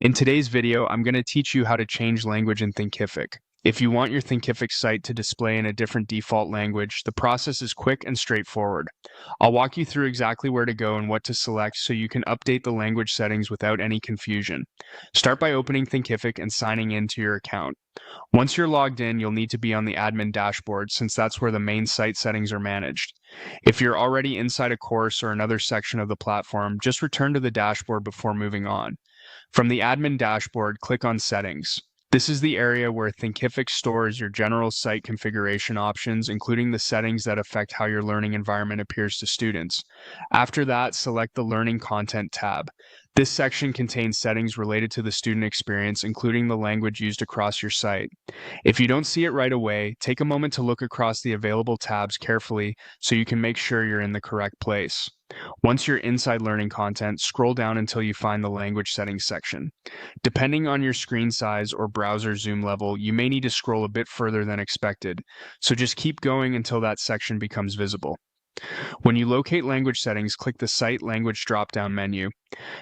In today's video, I'm going to teach you how to change language in Thinkific. If you want your Thinkific site to display in a different default language, the process is quick and straightforward. I'll walk you through exactly where to go and what to select so you can update the language settings without any confusion. Start by opening Thinkific and signing in to your account. Once you're logged in, you'll need to be on the admin dashboard since that's where the main site settings are managed. If you're already inside a course or another section of the platform, just return to the dashboard before moving on. From the admin dashboard, click on Settings. This is the area where Thinkific stores your general site configuration options, including the settings that affect how your learning environment appears to students. After that, select the Learning Content tab. This section contains settings related to the student experience, including the language used across your site. If you don't see it right away, take a moment to look across the available tabs carefully so you can make sure you're in the correct place. Once you're inside Learning Content, scroll down until you find the Language Settings section. Depending on your screen size or browser zoom level, you may need to scroll a bit further than expected, so just keep going until that section becomes visible. When you locate language settings, click the Cite Language drop-down menu.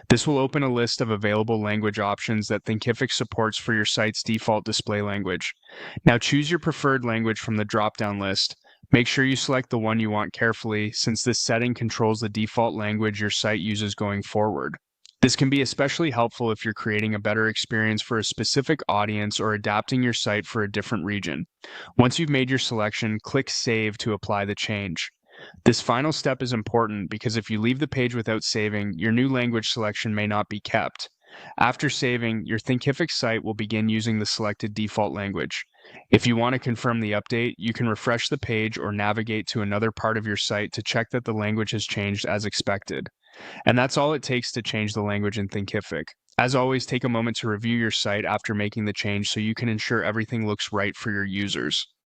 This will open a list of available language options that Thinkific supports for your site's default display language. Now choose your preferred language from the drop-down list. Make sure you select the one you want carefully, since this setting controls the default language your site uses going forward. This can be especially helpful if you're creating a better experience for a specific audience or adapting your site for a different region. Once you've made your selection, click Save to apply the change. This final step is important because if you leave the page without saving, your new language selection may not be kept. After saving, your Thinkific site will begin using the selected default language. If you want to confirm the update, you can refresh the page or navigate to another part of your site to check that the language has changed as expected. And that's all it takes to change the language in Thinkific. As always, take a moment to review your site after making the change so you can ensure everything looks right for your users.